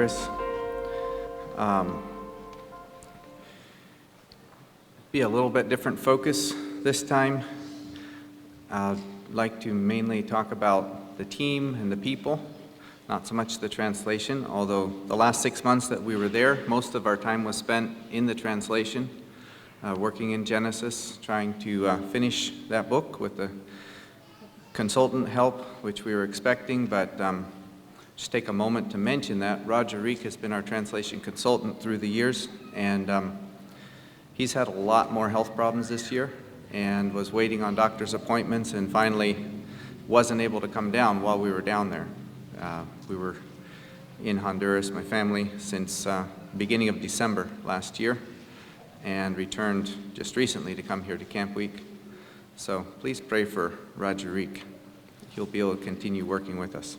Honduras. Be a little bit different focus this time. I'd like to mainly talk about the team and the people, not so much the translation, although the last 6 months that we were there, most of our time was spent in the translation, working in Genesis, trying to finish that book with the consultant help, which we were expecting, but just take a moment to mention that Roger Reek has been our translation consultant through the years, and he's had a lot more health problems this year and was waiting on doctor's appointments and finally wasn't able to come down while we were down there. We were in Honduras, my family, since beginning of December last year, and returned just recently to come here to Camp Week. So please pray for Roger Reek. He'll be able to continue working with us.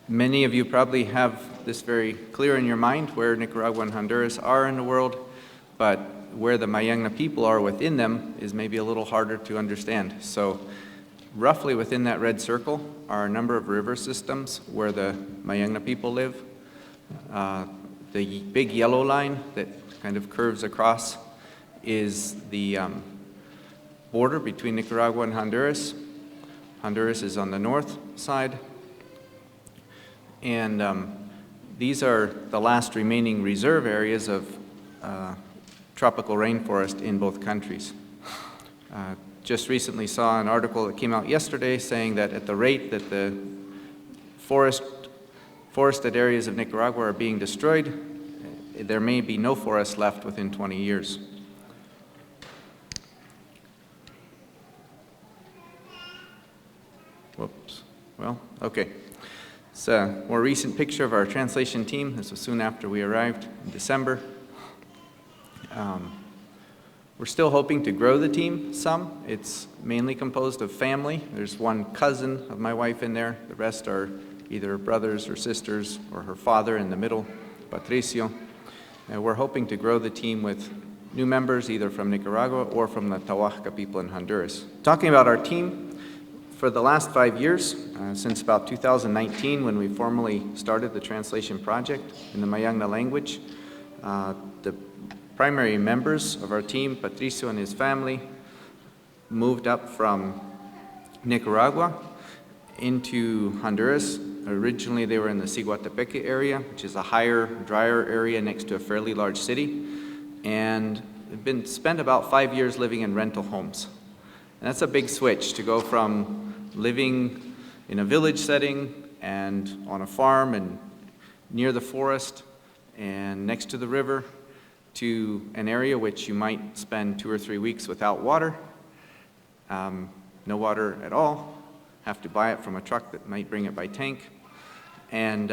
Many of you probably have this very clear in your mind where Nicaragua and Honduras are in the world, but where the Mayangna people are within them is maybe a little harder to understand. So roughly within that red circle are a number of river systems where the Mayangna people live. The big yellow line that kind of curves across is the border between Nicaragua and Honduras. Honduras is on the north side. And these are the last remaining reserve areas of tropical rainforest in both countries. Just recently saw an article that came out yesterday saying that at the rate that the forested areas of Nicaragua are being destroyed, there may be no forest left within 20 years. Whoops. Well, okay. It's a more recent picture of our translation team. This was soon after we arrived in December. We're still hoping to grow the team some. It's mainly composed of family. There's one cousin of my wife in there. The rest are either brothers or sisters or her father in the middle, Patricio. And we're hoping to grow the team with new members either from Nicaragua or from the Tahuaca people in Honduras. Talking about our team, for the last 5 years, since about 2019 when we formally started the translation project in the Mayangna language, the primary members of our team, Patricio and his family, moved up from Nicaragua into Honduras. Originally they were in the Ciguatepeque area, which is a higher, drier area next to a fairly large city, and had spent about 5 years living in rental homes. And that's a big switch to go from living in a village setting and on a farm and near the forest and next to the river to an area which you might spend 2 or 3 weeks without water, no water at all, have to buy it from a truck that might bring it by tank, and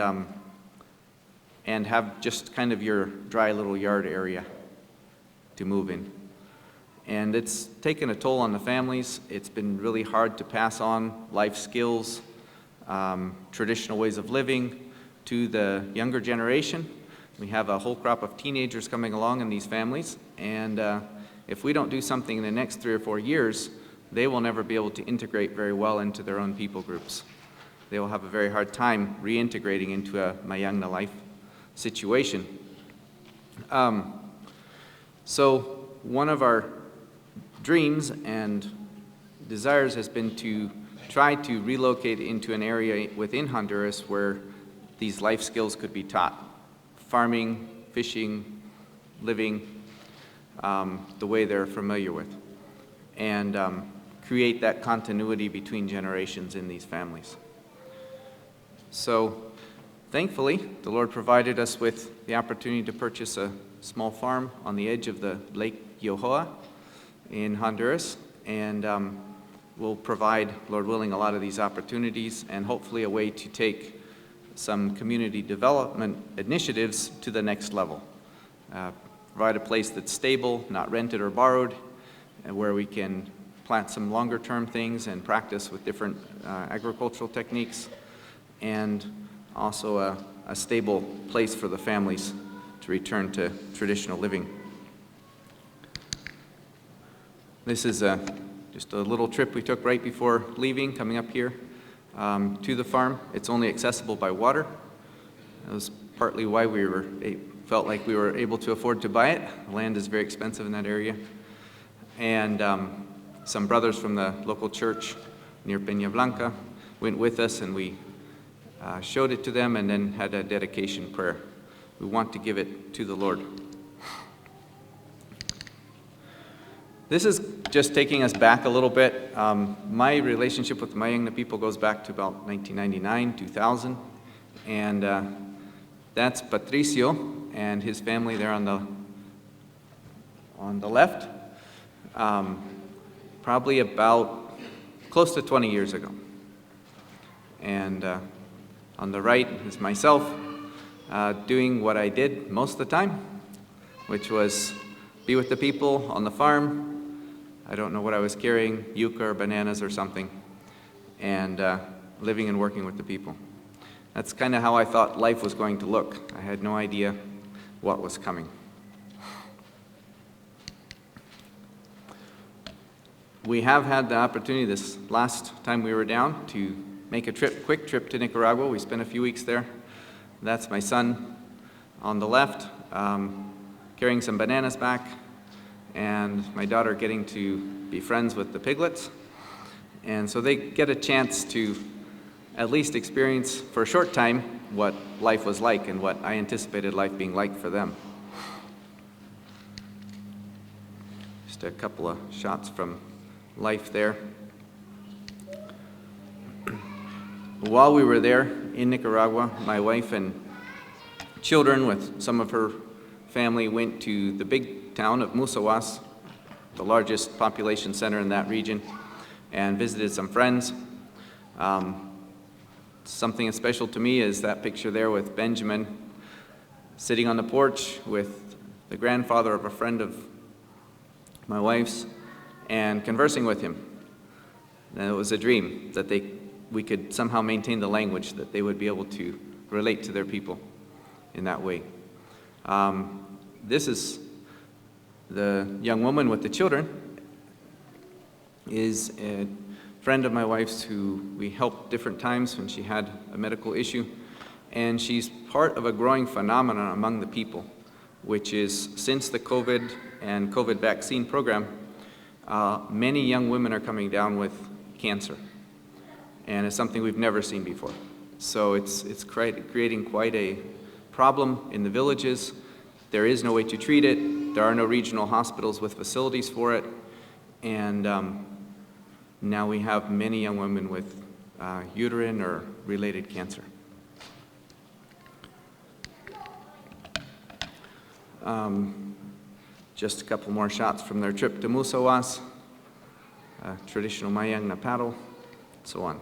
have just kind of your dry little yard area to move in. And it's taken a toll on the families. It's been really hard to pass on life skills, traditional ways of living to the younger generation. We have a whole crop of teenagers coming along in these families, and if we don't do something in the next 3 or 4 years, they will never be able to integrate very well into their own people groups. They will have a very hard time reintegrating into a Mayangna life situation. So one of our dreams and desires has been to try to relocate into an area within Honduras where these life skills could be taught. Farming, fishing, living, the way they're familiar with. And create that continuity between generations in these families. So thankfully, the Lord provided us with the opportunity to purchase a small farm on the edge of the Lake Yohoa in Honduras, and we'll provide, Lord willing, a lot of these opportunities and hopefully a way to take some community development initiatives to the next level. Provide a place that's stable, not rented or borrowed, and where we can plant some longer term things and practice with different agricultural techniques, and also a stable place for the families to return to traditional living. This is just a little trip we took right before leaving, coming up here to the farm. It's only accessible by water. That was partly why felt like we were able to afford to buy it. Land is very expensive in that area. And some brothers from the local church near Peña Blanca went with us, and we showed it to them and then had a dedication prayer. We want to give it to the Lord. This is just taking us back a little bit. My relationship with the Mayangna people goes back to about 1999, 2000. And that's Patricio and his family there on the left. Probably about close to 20 years ago. And on the right is myself doing what I did most of the time, which was be with the people on the farm. I don't know what I was carrying, yucca or bananas or something, and living and working with the people. That's kind of how I thought life was going to look. I had no idea what was coming. We have had the opportunity this last time we were down to make a quick trip to Nicaragua. We spent a few weeks there. That's my son on the left, carrying some bananas back, and my daughter getting to be friends with the piglets. And so they get a chance to at least experience for a short time what life was like and what I anticipated life being like for them. Just a couple of shots from life there. While we were there in Nicaragua, my wife and children with some of her family went to the big town of Musawas, the largest population center in that region, and visited some friends. Something that's special to me is that picture there with Benjamin sitting on the porch with the grandfather of a friend of my wife's and conversing with him. And it was a dream that we could somehow maintain the language, that they would be able to relate to their people in that way. This is the young woman with the children, is a friend of my wife's who we helped different times when she had a medical issue. And she's part of a growing phenomenon among the people, which is since the COVID and COVID vaccine program, many young women are coming down with cancer. And it's something we've never seen before. So it's creating quite a problem in the villages. There is no way to treat it. There are no regional hospitals with facilities for it. And now we have many young women with uterine or related cancer. Just a couple more shots from their trip to Musawas, traditional Mayangna paddle, and so on.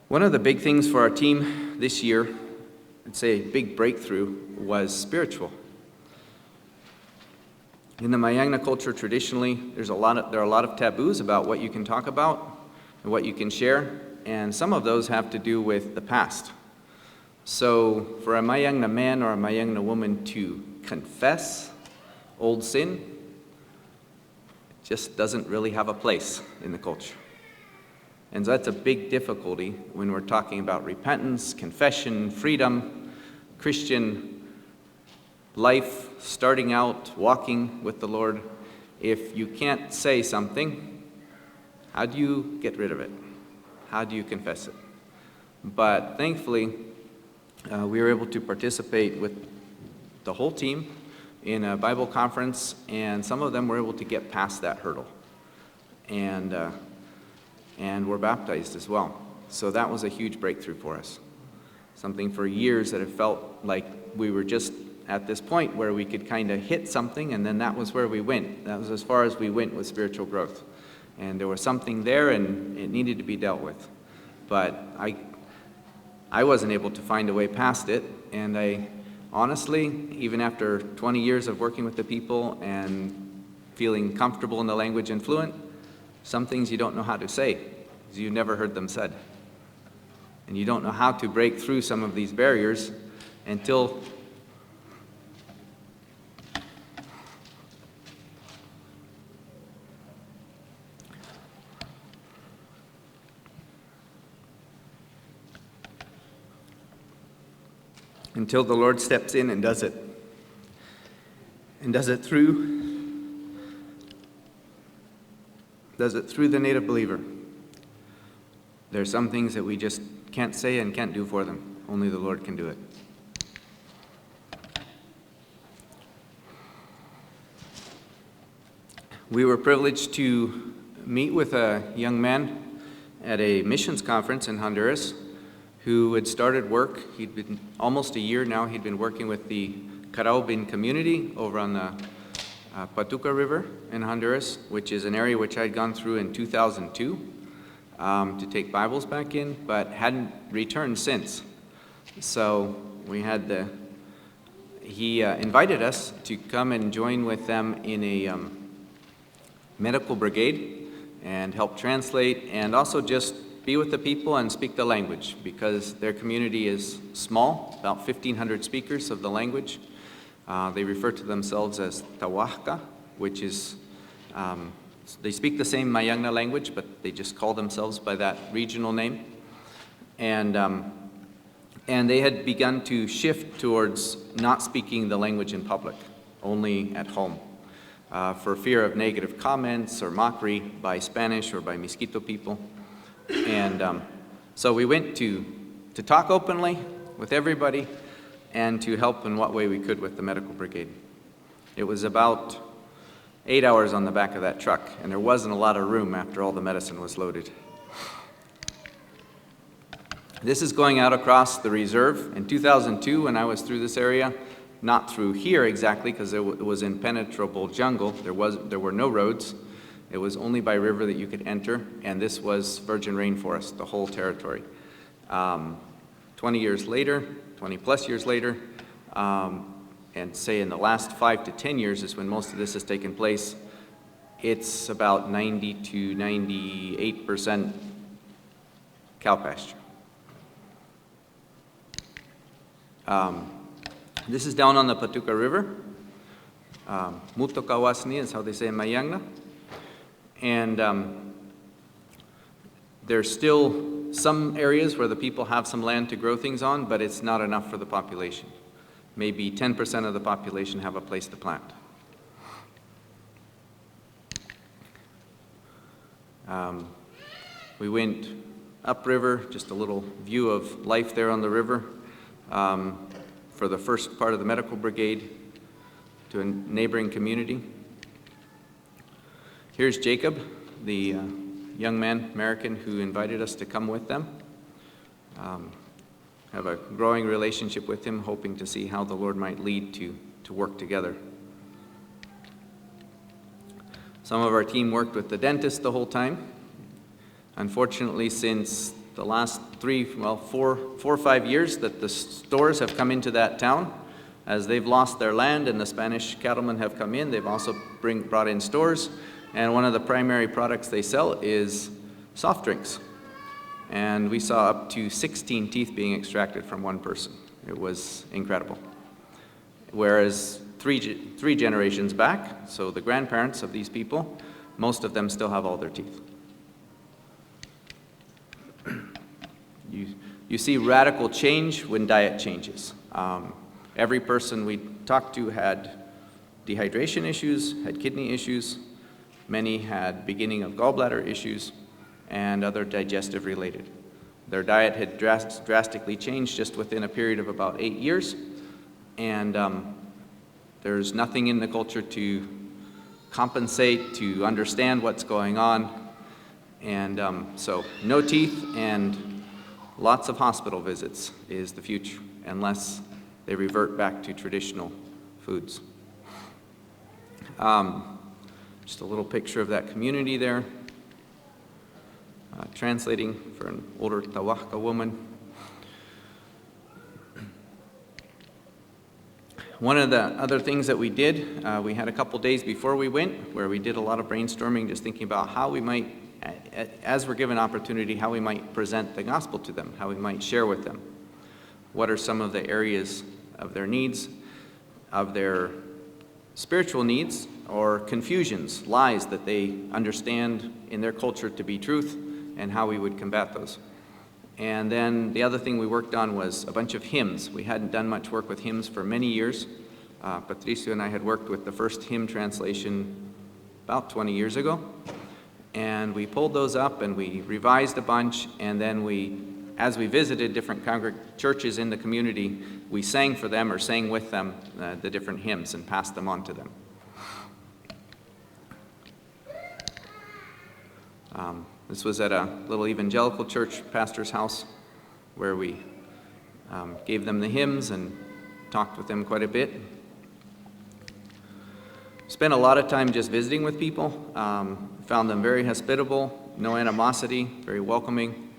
One of the big things for our team this year, I'd say a big breakthrough, was spiritual. In the Mayangna culture, traditionally, there are a lot of taboos about what you can talk about and what you can share, and some of those have to do with the past. So for a Mayangna man or a Mayangna woman to confess old sin, it just doesn't really have a place in the culture. And so that's a big difficulty when we're talking about repentance, confession, freedom, Christian life, starting out, walking with the Lord. If you can't say something, how do you get rid of it? How do you confess it? But thankfully, we were able to participate with the whole team in a Bible conference, and some of them were able to get past that hurdle. And were baptized as well. So that was a huge breakthrough for us. Something for years that it felt like we were just at this point where we could kind of hit something, and then that was where we went. That was as far as we went with spiritual growth. And there was something there, and it needed to be dealt with. But I wasn't able to find a way past it, and I honestly, even after 20 years of working with the people and feeling comfortable in the language and fluent, some things you don't know how to say, because you've never heard them said. And you don't know how to break through some of these barriers until until the Lord steps in and does it. And does it through the native believer. There's some things that we just can't say and can't do for them. Only the Lord can do it. We were privileged to meet with a young man at a missions conference in Honduras who had started work. He'd been almost a year now. He'd been working with the Caribbean community over on the Patuca River in Honduras, which is an area which I'd gone through in 2002 to take Bibles back in, but hadn't returned since. So he invited us to come and join with them in a medical brigade and help translate and also just be with the people and speak the language, because their community is small, about 1,500 speakers of the language. They refer to themselves as Tawahka, which is, they speak the same Mayangna language, but they just call themselves by that regional name. And they had begun to shift towards not speaking the language in public, only at home, for fear of negative comments or mockery by Spanish or by Miskito people. And so we went to talk openly with everybody and to help in what way we could with the medical brigade. It was about 8 hours on the back of that truck, and there wasn't a lot of room after all the medicine was loaded. This is going out across the reserve. In 2002, when I was through this area, not through here exactly, because it was impenetrable jungle, there were no roads. It was only by river that you could enter, and this was virgin rainforest, the whole territory. 20 years later, 20 plus years later, and say in the last 5 to 10 years is when most of this has taken place, it's about 90 to 98% cow pasture. This is down on the Patuca River. Mutokawasni is how they say in Mayangna. And there's still some areas where the people have some land to grow things on, but it's not enough for the population. Maybe 10% of the population have a place to plant. We went upriver, just a little view of life there on the river, for the first part of the medical brigade to a neighboring community. Here's Jacob, the young man, American, who invited us to come with them. Have a growing relationship with him, hoping to see how the Lord might lead to work together. Some of our team worked with the dentist the whole time. Unfortunately, since the last 4 or 5 years that the stores have come into that town, as they've lost their land and the Spanish cattlemen have come in, they've also brought in stores. And one of the primary products they sell is soft drinks. And we saw up to 16 teeth being extracted from one person. It was incredible. Whereas three generations back, so the grandparents of these people, most of them still have all their teeth. You see radical change when diet changes. Every person we talked to had dehydration issues, had kidney issues. Many had beginning of gallbladder issues and other digestive related. Their diet had drastically changed just within a period of about 8 years, and there's nothing in the culture to compensate, to understand what's going on, and so no teeth and lots of hospital visits is the future, unless they revert back to traditional foods. Just a little picture of that community there. Translating for an older Tawahka woman. One of the other things that we did, we had a couple days before we went where we did a lot of brainstorming, just thinking about how we might, as we're given opportunity, how we might present the gospel to them, how we might share with them. What are some of the areas of their needs, of their spiritual needs, or confusions, lies that they understand in their culture to be truth, and how we would combat those. And then the other thing we worked on was a bunch of hymns. We hadn't done much work with hymns for many years. Patricio and I had worked with the first hymn translation about 20 years ago. And we pulled those up and we revised a bunch, and then as we visited different churches in the community, we sang for them or sang with them the different hymns and passed them on to them. This was at a little evangelical church pastor's house where we gave them the hymns and talked with them quite a bit. Spent a lot of time just visiting with people. Found them very hospitable, no animosity, very welcoming,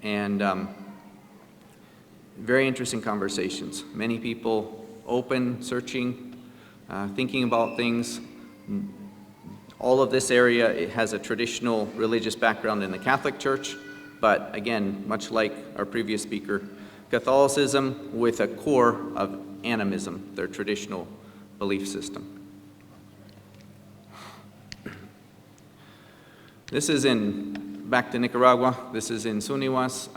and very interesting conversations. Many people open, searching, thinking about things. All of this area, it has a traditional religious background in the Catholic Church, but again, much like our previous speaker, Catholicism with a core of animism, their traditional belief system. This is back to Nicaragua. This is in Suniwas.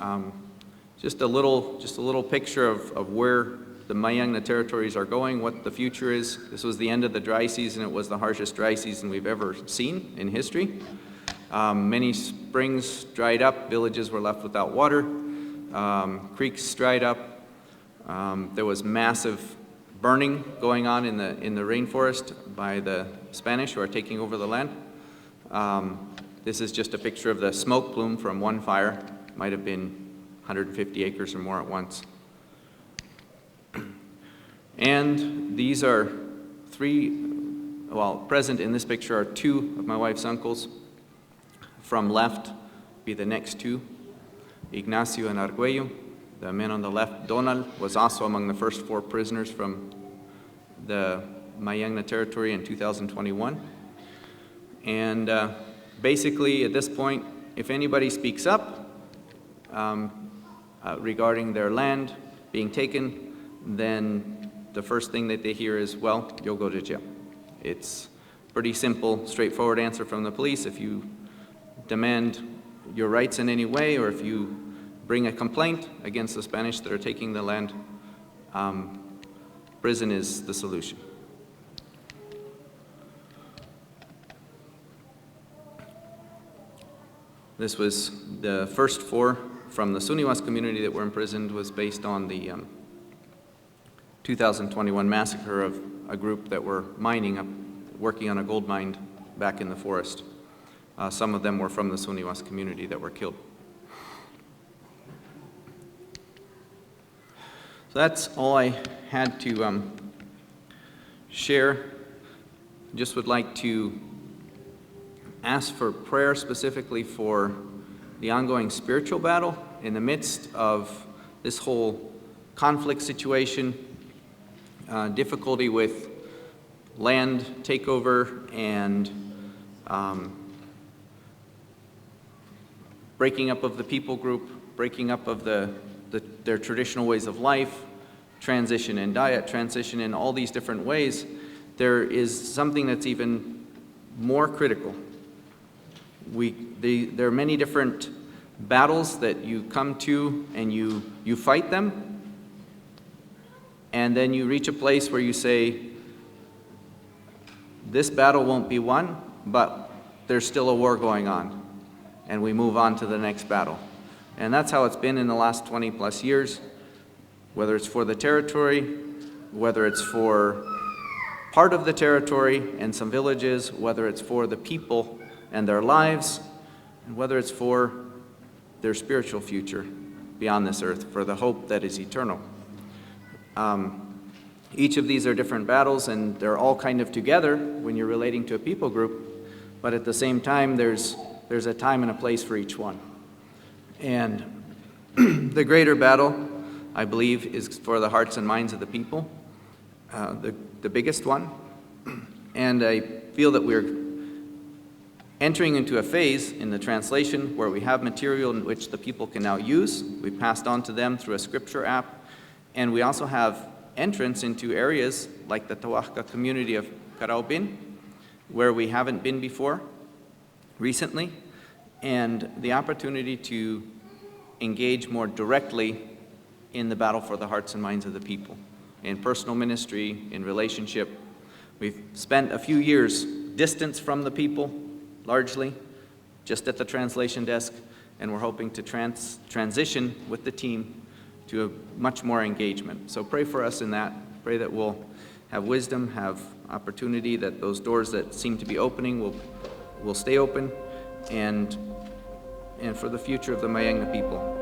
Just a little picture of where the Mayangna territories are going, what the future is. This was the end of the dry season. It was the harshest dry season we've ever seen in history. Many springs dried up. Villages were left without water. Creeks dried up. There was massive burning going on in the rainforest by the Spanish who are taking over the land. This is just a picture of the smoke plume from one fire. Might have been 150 acres or more at once. And these are present in this picture are two of my wife's uncles. From left be the next two, Ignacio and Arguello. The man on the left, Donald, was also among the first 4 prisoners from the Mayangna territory in 2021. And basically, at this point, if anybody speaks up regarding their land being taken, then the first thing that they hear is, well, you'll go to jail. It's pretty simple, straightforward answer from the police. If you demand your rights in any way, or if you bring a complaint against the Spanish that are taking the land, prison is the solution. This was the first 4 from the Suniwas community that were imprisoned, was based on the 2021 massacre of a group that were working on a gold mine back in the forest. Some of them were from the Suniwas community that were killed. So that's all I had to share. Just would like to ask for prayer specifically for the ongoing spiritual battle in the midst of this whole conflict situation, difficulty with land takeover and breaking up of the people group, breaking up of their traditional ways of life, transition in diet, transition in all these different ways. There is something that's even more critical. There are many different battles that you come to and you fight them, and then you reach a place where you say, this battle won't be won, but there's still a war going on, and we move on to the next battle. And that's how it's been in the last 20 plus years, whether it's for the territory, whether it's for part of the territory and some villages, whether it's for the people and their lives, and whether it's for their spiritual future beyond this earth, for the hope that is eternal. Each of these are different battles, and they're all kind of together when you're relating to a people group, but at the same time, there's a time and a place for each one. And the greater battle, I believe, is for the hearts and minds of the people, the biggest one. And I feel that we're entering into a phase in the translation where we have material in which the people can now use. We passed on to them through a scripture app. And we also have entrance into areas like the Tawahka community of Karaubin, where we haven't been before recently, and the opportunity to engage more directly in the battle for the hearts and minds of the people, in personal ministry, in relationship. We've spent a few years distance from the people, largely, just at the translation desk, and we're hoping to transition with the team to a much more engagement. So pray for us in that. Pray that we'll have wisdom, have opportunity, that those doors that seem to be opening will stay open, and for the future of the Mayangna people.